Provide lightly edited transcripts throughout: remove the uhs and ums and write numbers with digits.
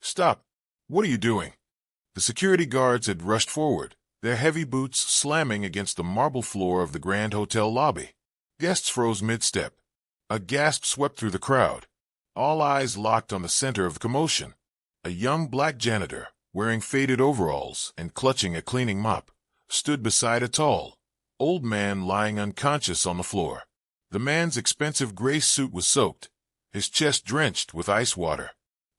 Stop! What are you doing? The security guards had rushed forward, their heavy boots slamming against the marble floor of the Grand Hotel lobby. Guests froze mid-step. A gasp swept through the crowd. All eyes locked on the center of the commotion. A young black janitor, wearing faded overalls and clutching a cleaning mop, stood beside a tall, old man lying unconscious on the floor. The man's expensive gray suit was soaked, his chest drenched with ice water.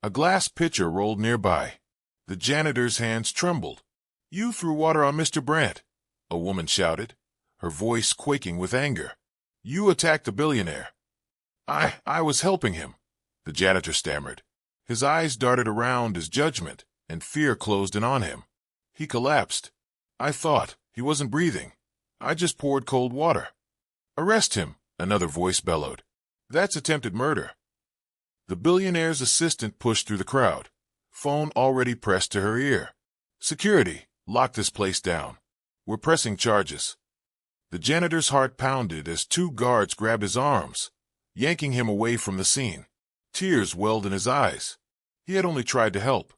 A glass pitcher rolled nearby. The janitor's hands trembled. "You threw water on Mr. Brandt," a woman shouted, her voice quaking with anger. "You attacked the billionaire." I was helping him," the janitor stammered. His eyes darted around as judgment and fear closed in on him. He collapsed. "I thought he wasn't breathing. I just poured cold water." "Arrest him," another voice bellowed. "That's attempted murder." The billionaire's assistant pushed through the crowd, phone already pressed to her ear. "Security, lock this place down. We're pressing charges." The janitor's heart pounded as two guards grabbed his arms, yanking him away from the scene. Tears welled in his eyes. He had only tried to help.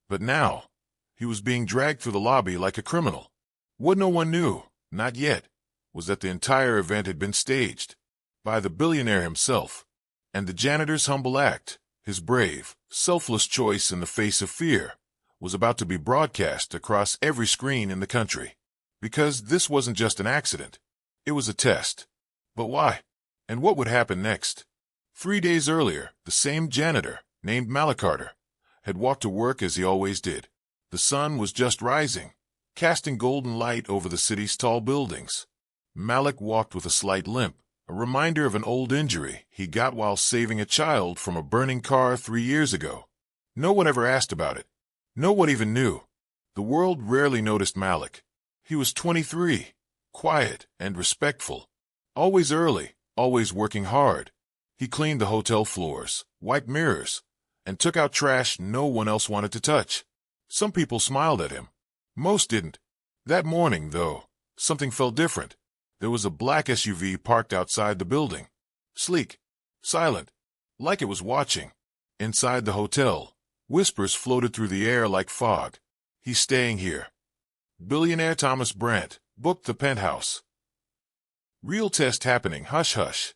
But now, he was being dragged through the lobby like a criminal. What no one knew, not yet, was that the entire event had been staged by the billionaire himself. And the janitor's humble act, his brave, selfless choice in the face of fear, was about to be broadcast across every screen in the country. Because this wasn't just an accident. It was a test. But why? And what would happen next? 3 days earlier, the same janitor, named Malik had walked to work as he always did. The sun was just rising, casting golden light over the city's tall buildings. Malik walked with a slight limp, a reminder of an old injury he got while saving a child from a burning car 3 years ago. No one ever asked about it. No one even knew. The world rarely noticed Malik. He was 23, quiet and respectful. Always early, always working hard. He cleaned the hotel floors, wiped mirrors, and took out trash no one else wanted to touch. Some people smiled at him. Most didn't. That morning, though, something felt different. There was a black SUV parked outside the building. Sleek, silent, like it was watching. Inside the hotel, whispers floated through the air like fog. "He's staying here. Billionaire Thomas Brandt booked the penthouse. Real test happening, hush hush."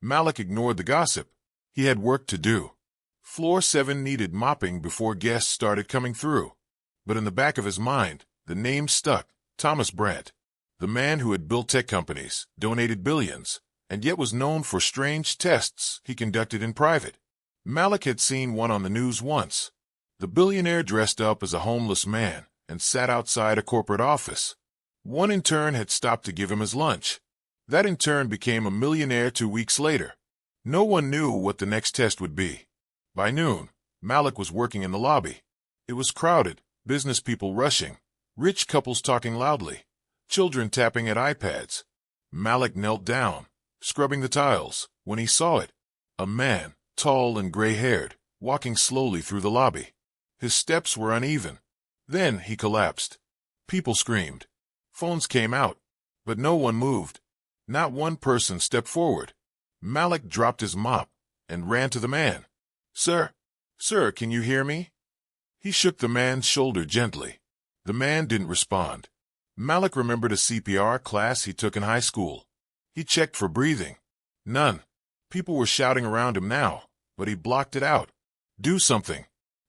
Malik ignored the gossip. He had work to do. Floor 7 needed mopping before guests started coming through. But in the back of his mind, the name stuck, Thomas Brandt. The man who had built tech companies, donated billions, and yet was known for strange tests he conducted in private. Malik had seen one on the news once. The billionaire dressed up as a homeless man and sat outside a corporate office. One intern had stopped to give him his lunch. That intern became a millionaire 2 weeks later. No one knew what the next test would be. By noon, Malik was working in the lobby. It was crowded, business people rushing, rich couples talking loudly, children tapping at iPads. Malik knelt down, scrubbing the tiles, when he saw it. A man, tall and gray-haired, walking slowly through the lobby. His steps were uneven. Then he collapsed. People screamed. Phones came out, but no one moved. Not one person stepped forward. Malik dropped his mop and ran to the man. Sir, can you hear me?" He shook the man's shoulder gently. The man didn't respond. Malik remembered a CPR class he took in high school. He checked for breathing. None. People were shouting around him now, but he blocked it out. "Do something.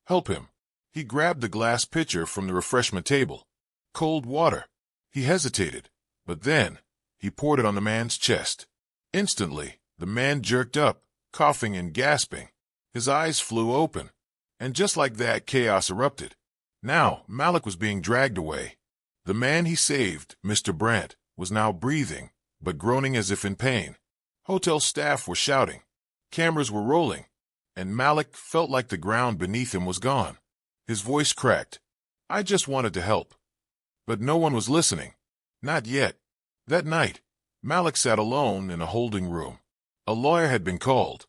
Help him." He grabbed the glass pitcher from the refreshment table. Cold water. He hesitated, but then he poured it on the man's chest. Instantly, the man jerked up, coughing and gasping. His eyes flew open, and just like that, chaos erupted. Now, Malik was being dragged away. The man he saved, Mr. Brandt, was now breathing, but groaning as if in pain. Hotel staff were shouting. Cameras were rolling, and Malik felt like the ground beneath him was gone. His voice cracked. "I just wanted to help." But no one was listening. Not yet. That night, Malik sat alone in a holding room. A lawyer had been called.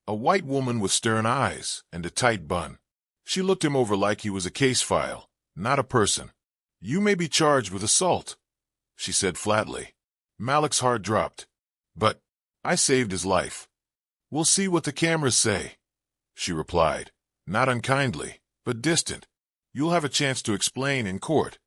A white woman with stern eyes and a tight bun. She looked him over like he was a case file, not a person. "You may be charged with assault," she said flatly. Malik's heart dropped. "But I saved his life." "We'll see what the cameras say," she replied, Not unkindly, but distant. You'll have a chance to explain in court.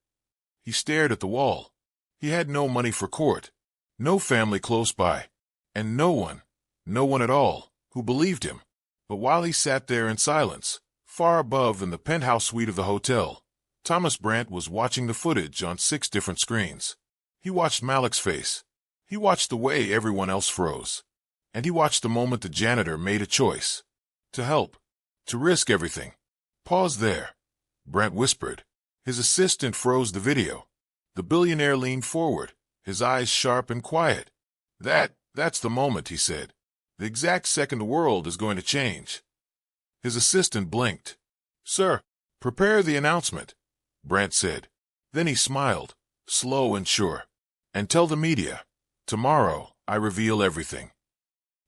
He stared at the wall. He had no money for court, no family close by, and no one at all, who believed him. But while he sat there in silence, far above in the penthouse suite of the hotel, Thomas Brandt was watching the footage on 6 different screens. He watched Malik's face. He watched the way everyone else froze. And he watched the moment the janitor made a choice. To help. To risk everything. Pause there, Brandt whispered. His assistant froze the video. The billionaire leaned forward, his eyes sharp and quiet. That's the moment, he said. The exact second the world is going to change. His assistant blinked. Sir, prepare the announcement, Brandt said. Then he smiled, slow and sure. And tell the media, tomorrow I reveal everything.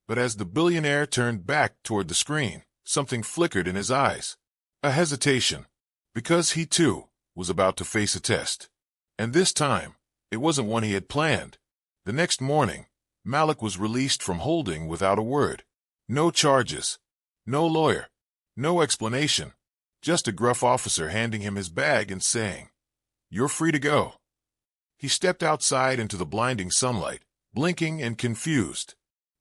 But as the billionaire turned back toward the screen, something flickered in his eyes. A hesitation. Because he, too, was about to face a test. And this time, it wasn't one he had planned. The next morning, Malik was released from holding without a word. No charges. No lawyer. No explanation. Just a gruff officer handing him his bag and saying, "You're free to go." He stepped outside into the blinding sunlight, blinking and confused.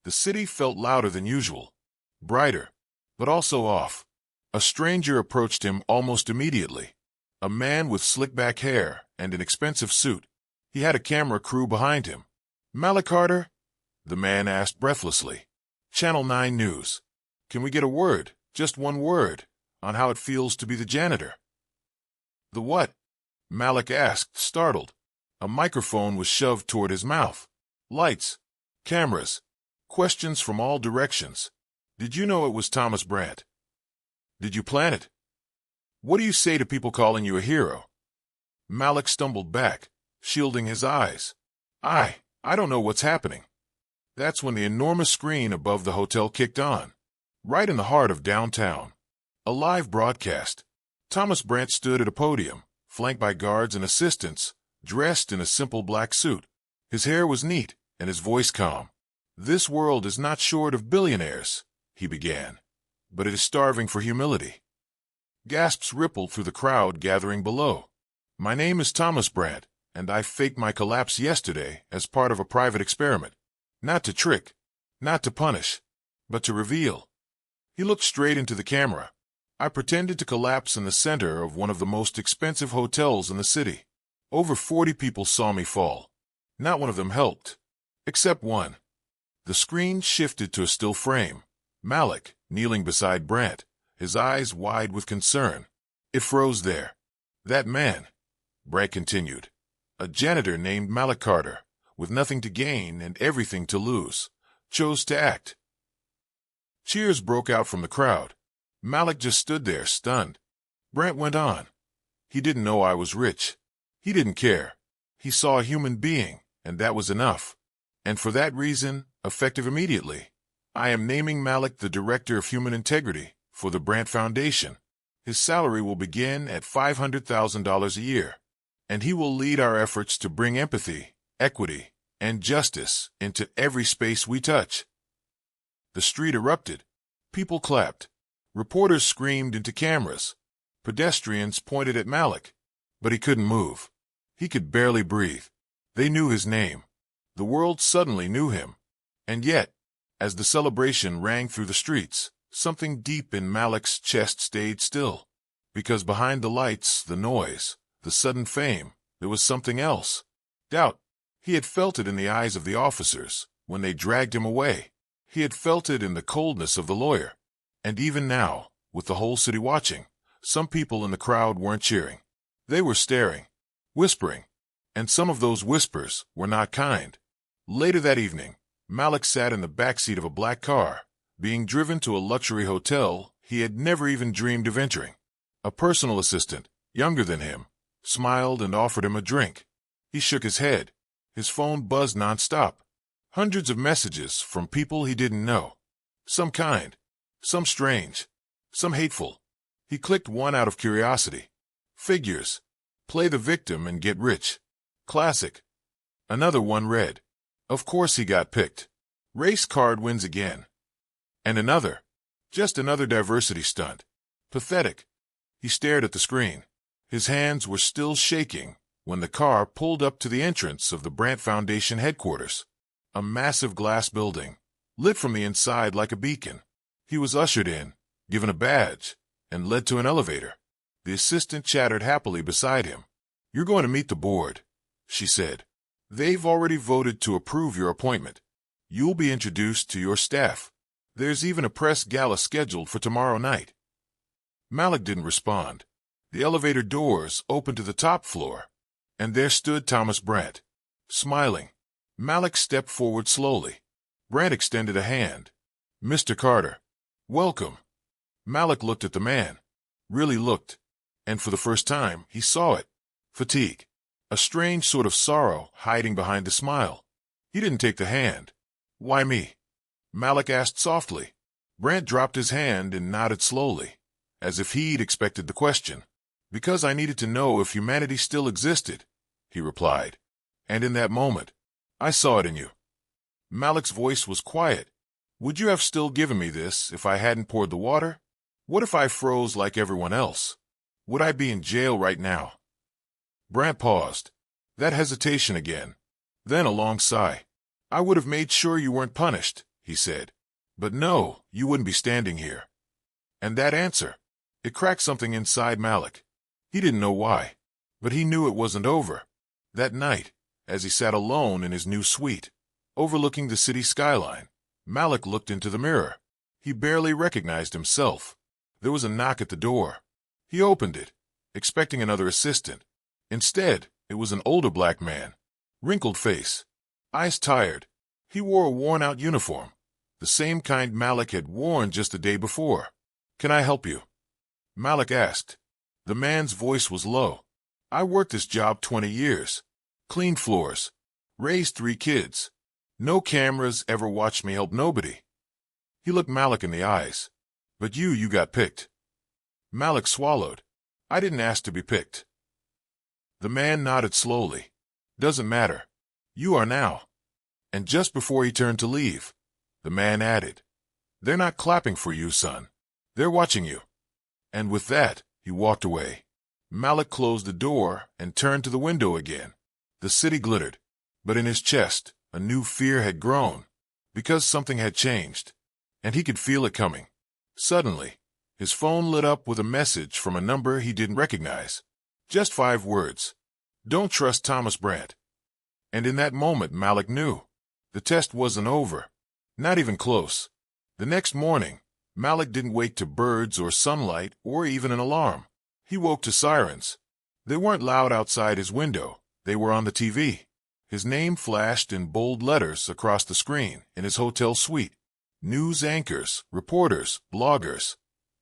The city felt louder than usual. Brighter, but also off. A stranger approached him almost immediately. A man with slick-back hair and an expensive suit. He had a camera crew behind him. "Malik Carter?" the man asked breathlessly. "Channel 9 News. Can we get a word, just one word, on how it feels to be the janitor?" "The what?" Malik asked, startled. A microphone was shoved toward his mouth. Lights. Cameras. Questions from all directions. "Did you know it was Thomas Brandt? Did you plan it? What do you say to people calling you a hero?" Malik stumbled back, shielding his eyes. I don't know what's happening." That's when the enormous screen above the hotel kicked on. Right in the heart of downtown. A live broadcast. Thomas Brandt stood at a podium, flanked by guards and assistants, dressed in a simple black suit. His hair was neat, and his voice calm. "This world is not short of billionaires," he began, "but it is starving for humility." Gasps rippled through the crowd gathering below. "My name is Thomas Brandt, and I faked my collapse yesterday as part of a private experiment. Not to trick, not to punish, but to reveal." He looked straight into the camera. "I pretended to collapse in the center of one of the most expensive hotels in the city. Over 40 people saw me fall. Not one of them helped. Except one." The screen shifted to a still frame. Malik, kneeling beside Brandt, his eyes wide with concern. It froze there. "That man," Brandt continued, "a janitor named Malik Carter, with nothing to gain and everything to lose, chose to act." Cheers broke out from the crowd. Malik just stood there, stunned. Brandt went on. "He didn't know I was rich. He didn't care. He saw a human being, and that was enough. And for that reason, effective immediately, I am naming Malik the Director of Human Integrity for the Brandt Foundation. His salary will begin at $500,000 a year, and he will lead our efforts to bring empathy, equity, and justice into every space we touch." The street erupted. People clapped. Reporters screamed into cameras. Pedestrians pointed at Malik, but he couldn't move. He could barely breathe. They knew his name. The world suddenly knew him. And yet, as the celebration rang through the streets, something deep in Malik's chest stayed still. Because behind the lights, the noise, the sudden fame, there was something else. Doubt. He had felt it in the eyes of the officers when they dragged him away. He had felt it in the coldness of the lawyer. And even now, with the whole city watching, some people in the crowd weren't cheering. They were staring, whispering, and some of those whispers were not kind. Later that evening, Malik sat in the backseat of a black car, being driven to a luxury hotel he had never even dreamed of entering. A personal assistant, younger than him, smiled and offered him a drink. He shook his head. His phone buzzed nonstop. Hundreds of messages from people he didn't know. Some kind, some strange, some hateful. He clicked one out of curiosity. Figures. Play the victim and get rich. Classic. Another one read. Of course he got picked. Race card wins again. And another. Just another diversity stunt. Pathetic. He stared at the screen. His hands were still shaking when the car pulled up to the entrance of the Brandt Foundation headquarters. A massive glass building, lit from the inside like a beacon. He was ushered in, given a badge, and led to an elevator. The assistant chattered happily beside him. "You're going to meet the board," she said. "They've already voted to approve your appointment. You'll be introduced to your staff. There's even a press gala scheduled for tomorrow night." Malik didn't respond. The elevator doors opened to the top floor, and there stood Thomas Brandt, smiling. Malik stepped forward slowly. Brandt extended a hand. "Mr. Carter, welcome." Malik looked at the man. Really looked. And for the first time, he saw it. Fatigue. A strange sort of sorrow hiding behind the smile. He didn't take the hand. "Why me?" Malik asked softly. Brandt dropped his hand and nodded slowly, as if he'd expected the question. "Because I needed to know if humanity still existed," he replied. "And in that moment, I saw it in you." Malik's voice was quiet. "Would you have still given me this if I hadn't poured the water? What if I froze like everyone else? Would I be in jail right now?" Brandt paused. That hesitation again. Then a long sigh. "I would have made sure you weren't punished," he said. "But no, you wouldn't be standing here." And that answer, it cracked something inside Malik. He didn't know why, but he knew it wasn't over. That night, as he sat alone in his new suite, overlooking the city skyline, Malik looked into the mirror. He barely recognized himself. There was a knock at the door. He opened it, expecting another assistant. Instead, it was an older black man. Wrinkled face. Eyes tired. He wore a worn-out uniform, the same kind Malik had worn just the day before. "Can I help you?" Malik asked. The man's voice was low. "I worked this job 20 years. Cleaned floors. Raised 3 kids. No cameras ever watched me help nobody." He looked Malik in the eyes. "But you got picked." Malik swallowed. "I didn't ask to be picked." The man nodded slowly. "Doesn't matter. You are now." And just before he turned to leave, the man added, "They're not clapping for you, son. They're watching you." And with that, he walked away. Malik closed the door and turned to the window again. The city glittered, but in his chest, a new fear had grown, because something had changed, and he could feel it coming. Suddenly, his phone lit up with a message from a number he didn't recognize. Just 5 words. "Don't trust Thomas Brandt." And in that moment, Malik knew. The test wasn't over. Not even close. The next morning, Malik didn't wake to birds or sunlight or even an alarm. He woke to sirens. They weren't loud outside his window. They were on the TV. His name flashed in bold letters across the screen in his hotel suite. News anchors, reporters, bloggers.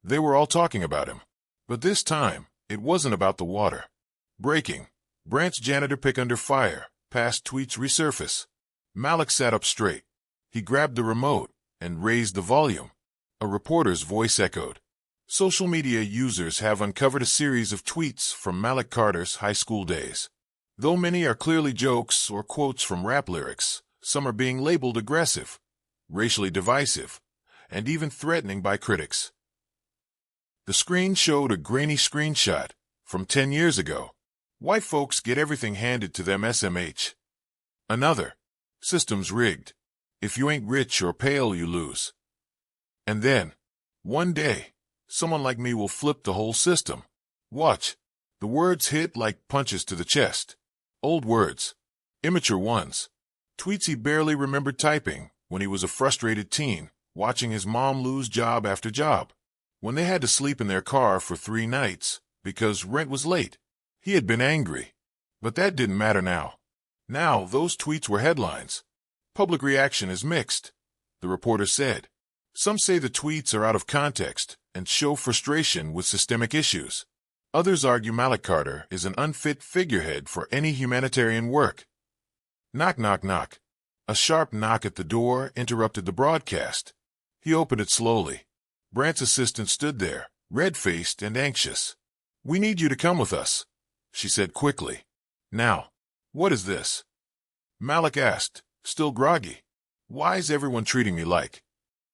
They were all talking about him. But this time, it wasn't about the water. Breaking. Brandt's janitor pick under fire. Past tweets resurface. Malik sat up straight. He grabbed the remote and raised the volume. A reporter's voice echoed. Social media users have uncovered a series of tweets from Malik Carter's high school days. Though many are clearly jokes or quotes from rap lyrics, some are being labeled aggressive, racially divisive, and even threatening by critics. The screen showed a grainy screenshot from 10 years ago. "White folks get everything handed to them SMH." Another. "System's rigged. If you ain't rich or pale, you lose." And then, "One day, someone like me will flip the whole system. Watch." The words hit like punches to the chest. Old words. Immature ones. Tweets he barely remembered typing when he was a frustrated teen, watching his mom lose job after job. When they had to sleep in their car for 3 nights because rent was late. He had been angry. But that didn't matter now. Now those tweets were headlines. "Public reaction is mixed," the reporter said. "Some say the tweets are out of context and show frustration with systemic issues. Others argue Malik Carter is an unfit figurehead for any humanitarian work." Knock, knock, knock. A sharp knock at the door interrupted the broadcast. He opened it slowly. Brandt's assistant stood there, red-faced and anxious. "We need you to come with us," she said quickly. "Now, what is this?" Malik asked, still groggy. "Why is everyone treating me like—"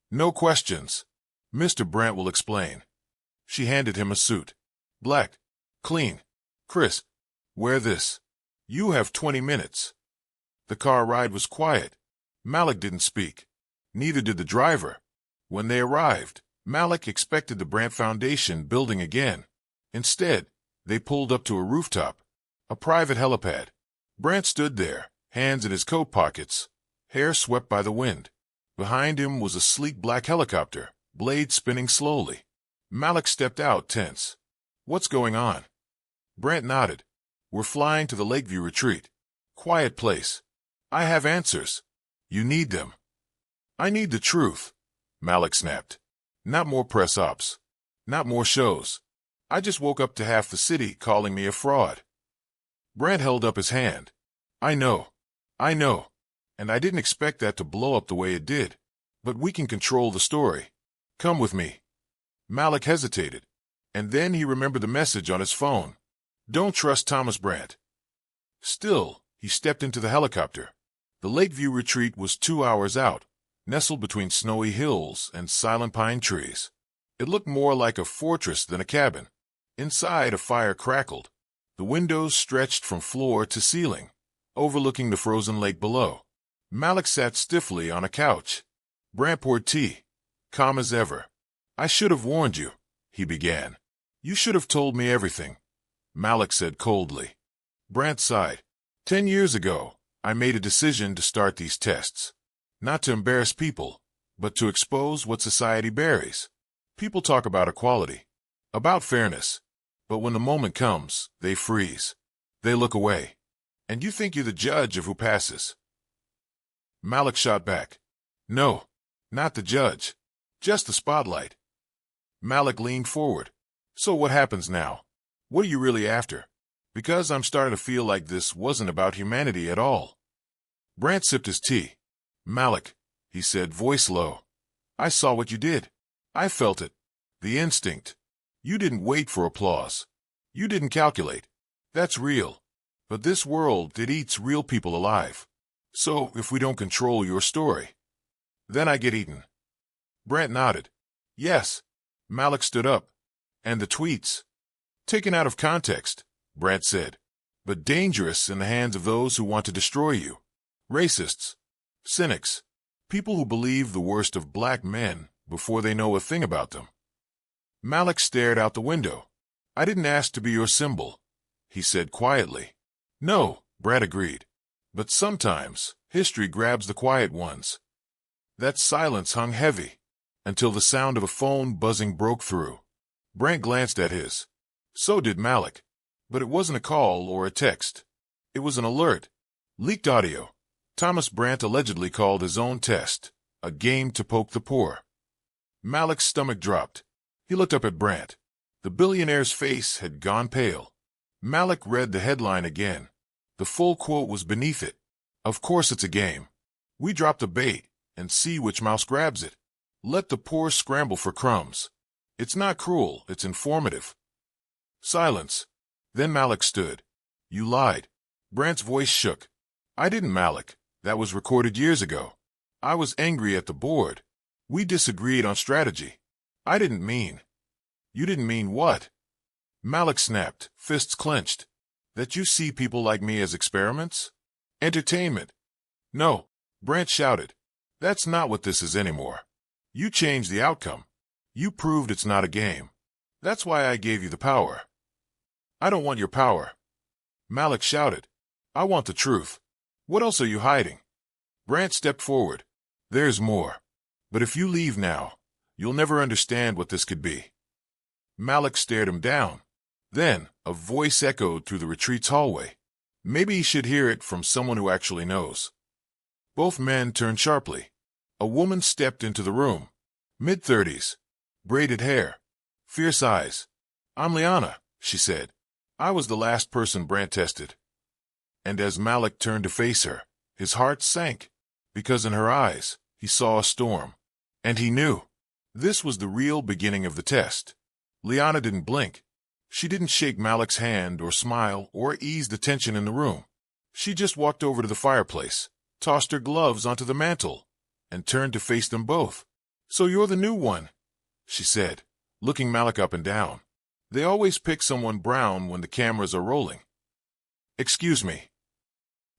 "No questions. Mr. Brandt will explain." She handed him a suit. Black. Clean. Crisp. Wear this. You have 20 minutes. The car ride was quiet. Malik didn't speak. Neither did the driver. When they arrived, Malik expected the Brandt Foundation building again. Instead, they pulled up to a rooftop, a private helipad. Brandt stood there, hands in his coat pockets, hair swept by the wind. Behind him was a sleek black helicopter, blades spinning slowly. Malik stepped out, tense. What's going on? Brandt nodded. We're flying to the Lakeview retreat. Quiet place. I have answers. You need them. I need the truth, Malik snapped. Not more press ops. Not more shows. I just woke up to half the city calling me a fraud. Brandt held up his hand. I know. And I didn't expect that to blow up the way it did. But we can control the story. Come with me. Malik hesitated. And then he remembered the message on his phone. Don't trust Thomas Brandt. Still, he stepped into the helicopter. The Lakeview retreat was 2 hours out, nestled between snowy hills and silent pine trees. It looked more like a fortress than a cabin. Inside, a fire crackled. The windows stretched from floor to ceiling, overlooking the frozen lake below. Malik sat stiffly on a couch. Brandt poured tea, calm as ever. I should have warned you, he began. You should have told me everything, Malik said coldly. Brandt sighed. 10 years ago, I made a decision to start these tests. Not to embarrass people, but to expose what society buries. People talk about equality, about fairness, but when the moment comes, they freeze. They look away. And you think you're the judge of who passes. Malik shot back. No, not the judge. Just the spotlight. Malik leaned forward. So what happens now? What are you really after? Because I'm starting to feel like this wasn't about humanity at all. Brandt sipped his tea. Malik, he said, voice low. I saw what you did. I felt it. The instinct. You didn't wait for applause. You didn't calculate. That's real. But this world, it eats real people alive. So if we don't control your story, then I get eaten. Brandt nodded. Yes. Malik stood up. And the tweets. Taken out of context, Brandt said, but dangerous in the hands of those who want to destroy you. Racists. Cynics. People who believe the worst of black men before they know a thing about them. Malik stared out the window. I didn't ask to be your symbol, he said quietly. No, Brandt agreed. But sometimes history grabs the quiet ones. That silence hung heavy, until the sound of a phone buzzing broke through. Brandt glanced at his. So did Malik. But it wasn't a call or a text. It was an alert. Leaked audio. Thomas Brandt allegedly called his own test a game to poke the poor. Malik's stomach dropped. He looked up at Brandt. The billionaire's face had gone pale. Malik read the headline again. The full quote was beneath it. Of course it's a game. We drop the bait and see which mouse grabs it. Let the poor scramble for crumbs. It's not cruel, it's informative. Silence. Then Malik stood. You lied. Brandt's voice shook. I didn't, Malik. That was recorded years ago. I was angry at the board. We disagreed on strategy. I didn't mean. You didn't mean what? Malik snapped, fists clenched. That you see people like me as experiments? Entertainment. No, Brandt shouted. That's not what this is anymore. You changed the outcome. You proved it's not a game. That's why I gave you the power. I don't want your power. Malik shouted. I want the truth. What else are you hiding? Brandt stepped forward. There's more. But if you leave now, you'll never understand what this could be. Malik stared him down. Then, a voice echoed through the retreat's hallway. Maybe he should hear it from someone who actually knows. Both men turned sharply. A woman stepped into the room. Mid-30s. Braided hair. Fierce eyes. I'm Liana, she said. I was the last person Brandt tested. And as Malik turned to face her, his heart sank, because in her eyes, he saw a storm. And he knew. This was the real beginning of the test. Liana didn't blink. She didn't shake Malik's hand or smile or ease the tension in the room. She just walked over to the fireplace, tossed her gloves onto the mantel, and turned to face them both. So you're the new one, she said, looking Malik up and down. They always pick someone brown when the cameras are rolling. Excuse me.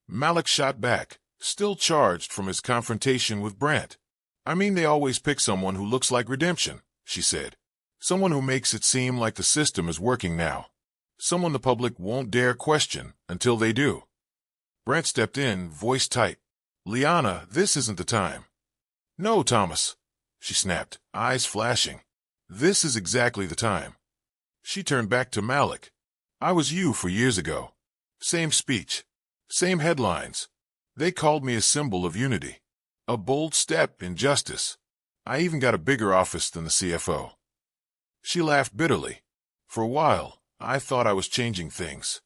Malik shot back, still charged from his confrontation with Brant. I mean, they always pick someone who looks like redemption, she said. Someone who makes it seem like the system is working now. Someone the public won't dare question until they do. Brant stepped in, voice tight. Liana, this isn't the time. No, Thomas, she snapped, eyes flashing. This is exactly the time. She turned back to Malik. I was you for years ago. Same speech. Same headlines. They called me a symbol of unity. A bold step in justice. I even got a bigger office than the CFO. She laughed bitterly. For a while, I thought I was changing things.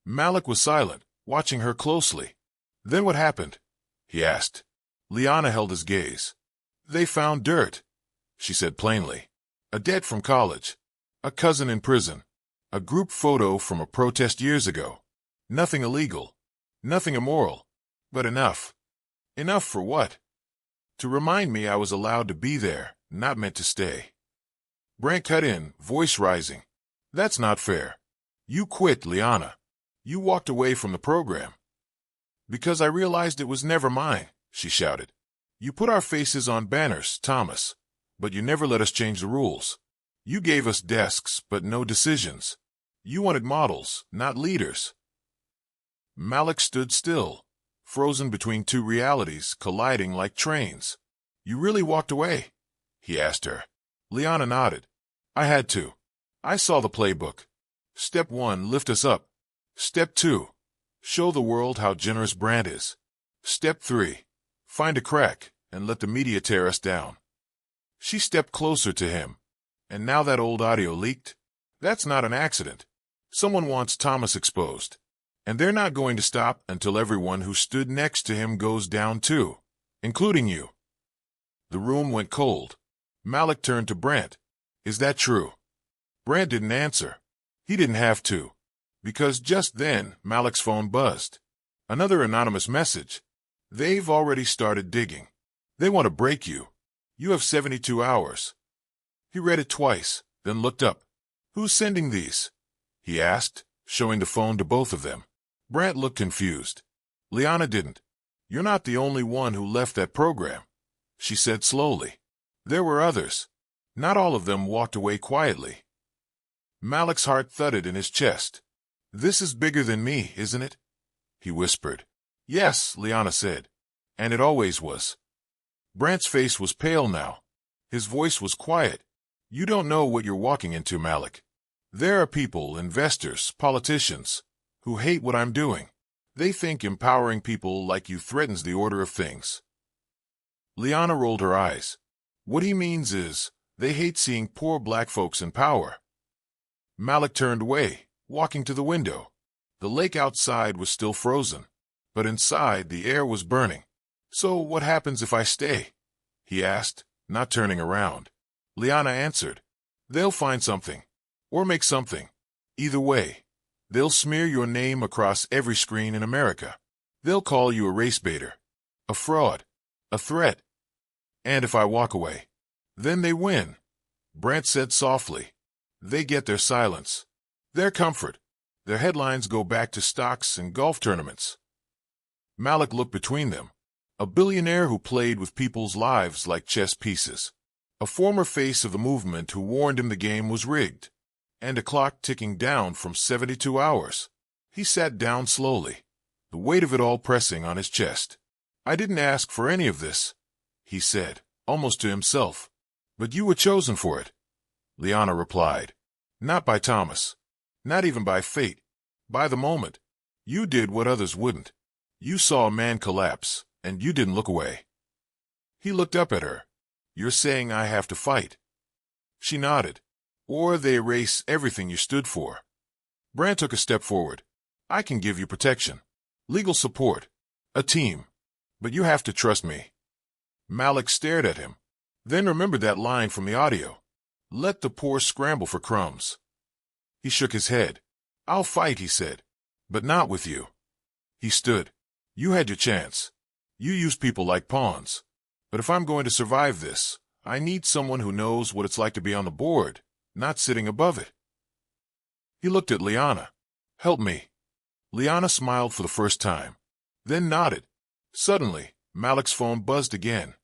Malik was silent, watching her closely. Then what happened? He asked. Liana held his gaze. They found dirt, she said plainly. A debt from college. A cousin in prison. A group photo from a protest years ago. Nothing illegal. Nothing immoral. But enough. Enough for what? To remind me I was allowed to be there, not meant to stay. Brant cut in, voice rising. That's not fair. You quit, Liana. You walked away from the program. Because I realized it was never mine, she shouted. You put our faces on banners, Thomas, but you never let us change the rules. You gave us desks, but no decisions. You wanted models, not leaders. Malik stood still, frozen between two realities colliding like trains. You really walked away? He asked her. Liana nodded. I had to. I saw the playbook. Step 1, lift us up. Step 2, show the world how generous Brant is. Step 3, find a crack and let the media tear us down. She stepped closer to him. And now that old audio leaked? That's not an accident. Someone wants Thomas exposed. And they're not going to stop until everyone who stood next to him goes down too, including you. The room went cold. Malik turned to Brant. Is that true? Brant didn't answer. He didn't have to. Because just then, Malik's phone buzzed. Another anonymous message. They've already started digging. They want to break you. You have 72 hours. He read it twice, then looked up. Who's sending these? He asked, showing the phone to both of them. Brant looked confused. Liana didn't. You're not the only one who left that program, she said slowly. There were others. Not all of them walked away quietly. Malik's heart thudded in his chest. This is bigger than me, isn't it? He whispered. Yes, Liana said. And it always was. Brant's face was pale now. His voice was quiet. You don't know what you're walking into, Malik. There are people, investors, politicians, who hate what I'm doing. They think empowering people like you threatens the order of things. Liana rolled her eyes. What he means is, they hate seeing poor black folks in power. Malik turned away, walking to the window. The lake outside was still frozen, but inside the air was burning. So what happens if I stay? He asked, not turning around. Liana answered. They'll find something, or make something. Either way, they'll smear your name across every screen in America. They'll call you a race baiter, a fraud, a threat. And if I walk away, then they win, Brant said softly. They get their silence, their comfort. Their headlines go back to stocks and golf tournaments. Malik looked between them. A billionaire who played with people's lives like chess pieces. A former face of the movement who warned him the game was rigged. And a clock ticking down from 72 hours. He sat down slowly, the weight of it all pressing on his chest. I didn't ask for any of this, he said, almost to himself. But you were chosen for it, Liana replied. Not by Thomas. Not even by fate. By the moment. You did what others wouldn't. You saw a man collapse, and you didn't look away. He looked up at her. You're saying I have to fight? She nodded. Or they erase everything you stood for. Brant took a step forward. I can give you protection, legal support, a team. But you have to trust me. Malik stared at him. Then remembered that line from the audio. Let the poor scramble for crumbs. He shook his head. I'll fight, he said. But not with you. He stood. You had your chance. You use people like pawns. But if I'm going to survive this, I need someone who knows what it's like to be on the board, not sitting above it. He looked at Liana. Help me. Liana smiled for the first time, then nodded. Suddenly, Malik's phone buzzed again.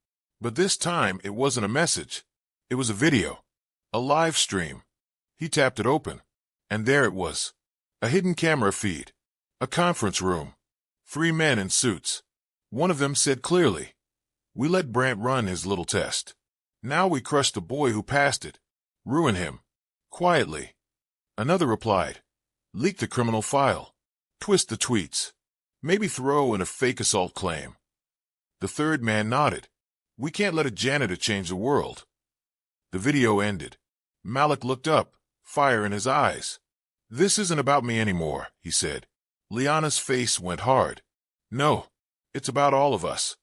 But this time, it wasn't a message. It was a video. A live stream. He tapped it open. And there it was. A hidden camera feed. A conference room. 3 men in suits. One of them said clearly, "We let Brant run his little test. Now we crush the boy who passed it. Ruin him. Quietly." Another replied, "Leak the criminal file. Twist the tweets. Maybe throw in a fake assault claim." The third man nodded. "We can't let a janitor change the world." The video ended. Malik looked up, fire in his eyes. "This isn't about me anymore," he said. Liana's face went hard. "No, it's about all of us."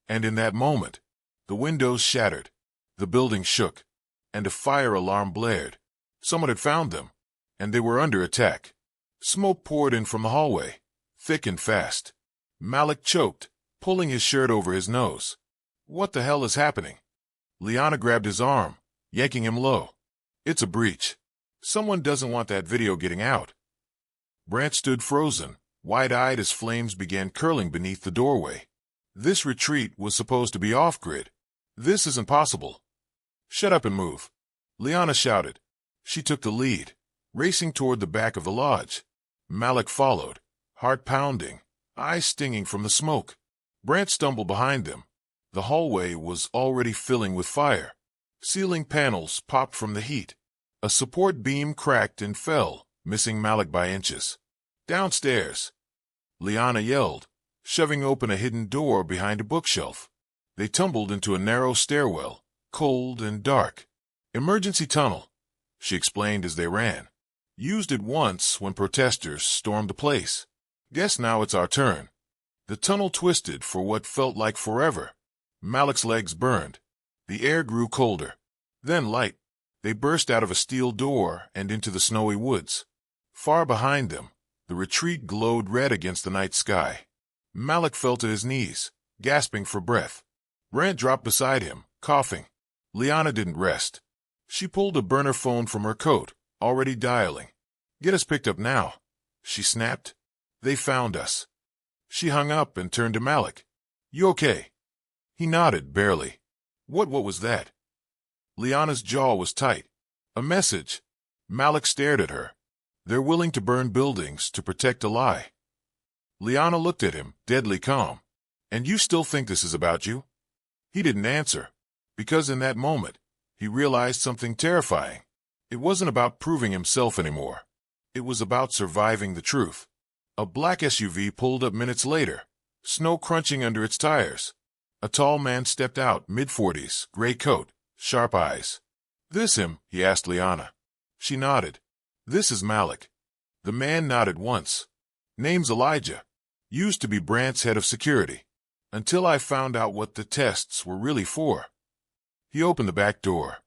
And in that moment, the windows shattered, the building shook, and a fire alarm blared. Someone had found them, and they were under attack. Smoke poured in from the hallway, thick and fast. Malik choked, pulling his shirt over his nose. What the hell is happening? Liana grabbed his arm, yanking him low. "It's a breach. Someone doesn't want that video getting out." Brant stood frozen, wide-eyed as flames began curling beneath the doorway. This retreat was supposed to be off-grid. "This isn't possible." "Shut up and move," Liana shouted. She took the lead, racing toward the back of the lodge. Malik followed, heart pounding, eyes stinging from the smoke. Brant stumbled behind them. The hallway was already filling with fire. Ceiling panels popped from the heat. A support beam cracked and fell, missing Malik by inches. "Downstairs!" Liana yelled, shoving open a hidden door behind a bookshelf. They tumbled into a narrow stairwell, cold and dark. "Emergency tunnel," she explained as they ran. "Used it once when protesters stormed the place. Guess now it's our turn." The tunnel twisted for what felt like forever. Malik's legs burned. The air grew colder, then light. They burst out of a steel door and into the snowy woods. Far behind them, the retreat glowed red against the night sky. Malik fell to his knees, gasping for breath. Brant dropped beside him, coughing. Liana didn't rest. She pulled a burner phone from her coat, already dialing. "Get us picked up now," she snapped. "They found us." She hung up and turned to Malik. "You okay?" He nodded, barely. What was that?" Liana's jaw was tight. "A message." Malik stared at her. "They're willing to burn buildings to protect a lie." Liana looked at him, deadly calm. "And you still think this is about you?" He didn't answer, because in that moment, he realized something terrifying. It wasn't about proving himself anymore. It was about surviving the truth. A black SUV pulled up minutes later, snow crunching under its tires. A tall man stepped out, mid-40s, gray coat, sharp eyes. "This him?" he asked Liana. She nodded. "This is Malik." The man nodded once. "Name's Elijah. Used to be Brant's head of security. Until I found out what the tests were really for." He opened the back door.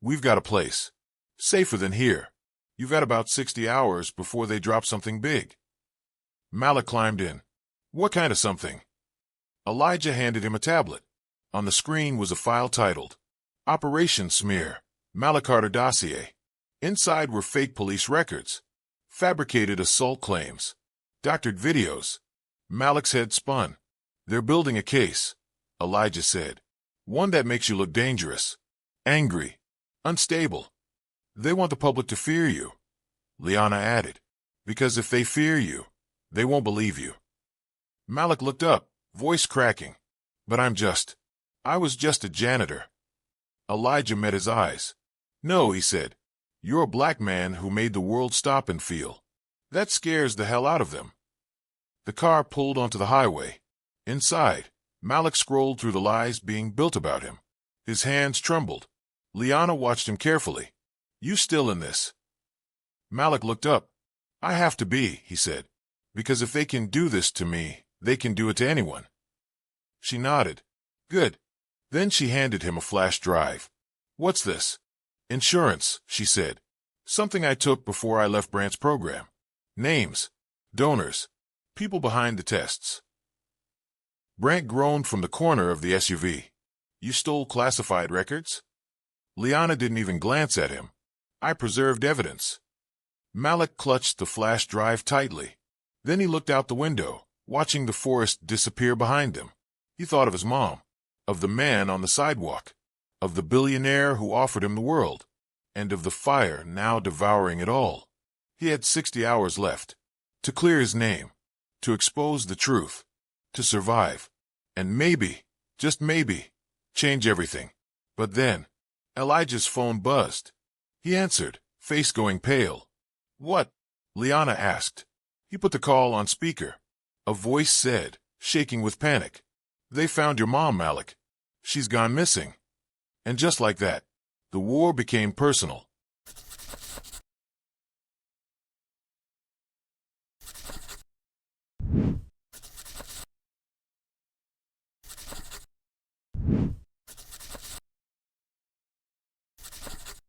"We've got a place. Safer than here. You've got about 60 hours before they drop something big." Malik climbed in. "What kind of something?" Elijah handed him a tablet. On the screen was a file titled, "Operation Smear, Malik Carter Dossier." Inside were fake police records, fabricated assault claims, doctored videos. Malik's head spun. "They're building a case," Elijah said. "One that makes you look dangerous, angry, unstable. They want the public to fear you," Liana added, "because if they fear you, they won't believe you." Malik looked up, voice cracking. "But I was just a janitor." Elijah met his eyes. "No," he said. "You're a black man who made the world stop and feel. That scares the hell out of them." The car pulled onto the highway. Inside, Malik scrolled through the lies being built about him. His hands trembled. Liana watched him carefully. "You still in this?" Malik looked up. "I have to be," he said. "Because if they can do this to me, they can do it to anyone." She nodded. "Good." Then she handed him a flash drive. "What's this?" "Insurance," she said. "Something I took before I left Brant's program. Names, donors, people behind the tests." Brant groaned from the corner of the SUV. You stole classified records? Liana didn't even glance at him. I preserved evidence. Malik clutched the flash drive tightly. Then he looked out the window, watching the forest disappear behind him. He thought of his mom, of the man on the sidewalk, of the billionaire who offered him the world, and of the fire now devouring it all. He had 60 hours left to clear his name, to expose the truth, to survive, and maybe, just maybe, change everything. But then, Elijah's phone buzzed. He answered, face going pale. What? Liana asked. He put the call on speaker. A voice said, shaking with panic. They found your mom, Malik. She's gone missing. And just like that, the war became personal.